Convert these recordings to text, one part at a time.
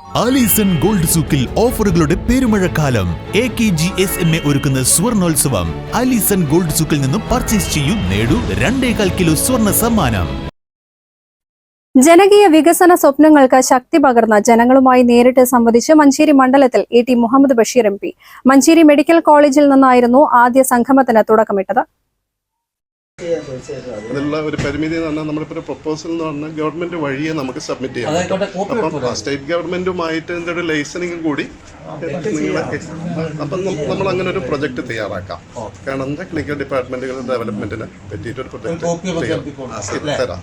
Alison gold സൂക്കിൽ ഓഫറുകളുടെ പെരുമഴക്കാലം. AKGSMA ഒരുക്കുന്ന സ്വർണോത്സവം. ആലീസൺ ഗോൾഡ് സൂക്കിൽ നിന്നും പർച്ചേസ് ചെയ്യൂ, നേടൂ 2.25 കിലോ സ്വർണ്ണ സമ്മാനം. ജനകീയ വികസന സ്വപ്നങ്ങൾക്ക് ശക്തി പകർന്ന ജനങ്ങളുമായി നേരിട്ട് സംവദിച്ച് മഞ്ചേരി മണ്ഡലത്തിൽ AT Muhammad Basheer MP. Manjeri medical കോളേജിൽ നിന്നായിരുന്നു ആദ്യ സംഗമത്തിന് തുടക്കമിട്ടത്. അതിലുള്ള ഒരു പരിമിതി എന്ന് പറഞ്ഞാൽ നമ്മളിപ്പോൾ ഒരു പ്രൊപ്പോസൽ എന്ന് പറഞ്ഞാൽ ഗവൺമെന്റ് വഴിയെ നമുക്ക് സബ്മിറ്റ് ചെയ്യാം. അപ്പം സ്റ്റേറ്റ് ഗവൺമെന്റുമായിട്ട് ഇതിൻ്റെ ഒരു ലൈസനിങ് കൂടി അപ്പം നമ്മൾ അങ്ങനെ ഒരു പ്രൊജക്ട് തയ്യാറാക്കാം. കാരണം ടെക്നിക്കൽ ഡിപ്പാർട്ട്മെന്റുകളുടെ ഡെവലപ്മെന്റിനെ പറ്റിയിട്ടൊരു പ്രൊജക്ട് തയ്യാറാക്കാം.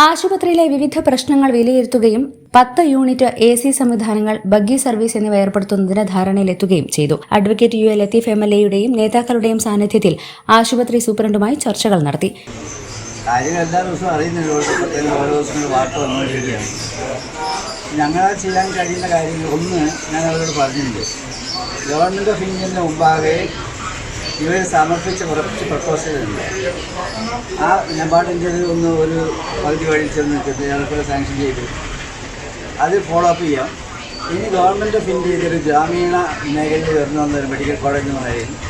ആശുപത്രിയിലെ വിവിധ പ്രശ്നങ്ങൾ വിലയിരുത്തുകയും 10 യൂണിറ്റ് AC സംവിധാനങ്ങൾ, ബഗ്ഗി സർവീസ് എന്നിവ ഏർപ്പെടുത്തുന്നതിന് ധാരണയിലെത്തുകയും ചെയ്തു. അഡ്വക്കേറ്റ് UA ലത്തീഫ് MLAയുടെയും നേതാക്കളുടെയും സാന്നിധ്യത്തിൽ ആശുപത്രി സൂപ്രണ്ടുമായി ചർച്ചകൾ നടത്തി. എല്ലാ ദിവസവും അറിയുന്നില്ല, ഓരോ ദിവസങ്ങളിൽ വാർത്ത വന്നുകൊണ്ടിരിക്കുകയാണ്. ഞങ്ങളാൽ ചെയ്യാൻ കഴിയുന്ന കാര്യങ്ങൾ ഒന്ന് ഞാൻ അവരോട് പറഞ്ഞിട്ടുണ്ട്. ഗവൺമെൻറ് ഓഫ് ഇന്ത്യൻ്റെ മുമ്പാകെ ഇവർ സമർപ്പിച്ച കുറച്ച് പ്രപ്പോസലുണ്ട്. ആ നബാർഡിൻ്റെ ഒന്ന് ഒരു പകുതി വഴി ചെന്നിട്ട് ഞങ്ങൾക്കുള്ള സാങ്ഷൻ ചെയ്തു. അത് ഫോളോ അപ്പ് ചെയ്യാം. ഇനി ഗവൺമെൻറ് ഓഫ് ഇന്ത്യ ഇതൊരു ഗ്രാമീണ മേഖലയിൽ വരുന്ന ഒരു മെഡിക്കൽ കോളേജ് എന്ന് പറയുന്നത്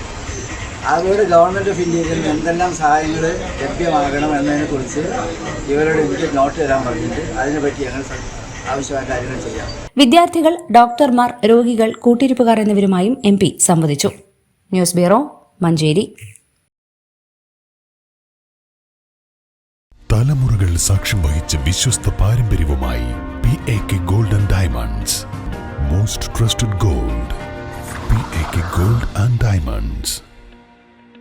അവരോട് ഗവൺമെൻറ് ഓഫ് ഇന്ത്യയിൽ നിന്ന് എന്തെല്ലാം സഹായങ്ങൾ ലഭ്യമാകണം എന്നതിനെക്കുറിച്ച് ഇവരോട് എനിക്ക് നോട്ട് തരാൻ പറഞ്ഞിട്ട് അതിനെപ്പറ്റി ഞങ്ങൾ ആവശ്യമായ കാര്യങ്ങൾ ചെയ്യാം. വിദ്യാർത്ഥികൾ, ഡോക്ടർമാർ, രോഗികൾ, കൂട്ടിരിപ്പുകാർ എന്നിവരുമായും MP സംവദിച്ചു. News bureau, Manjeri. തലമുറകൾ സാക്ഷ്യം വഹിച്ച വിശ്വസ്ത പാരമ്പര്യവുമായി PAK Gold and Diamonds. Most trusted gold. PAK Gold and Diamonds.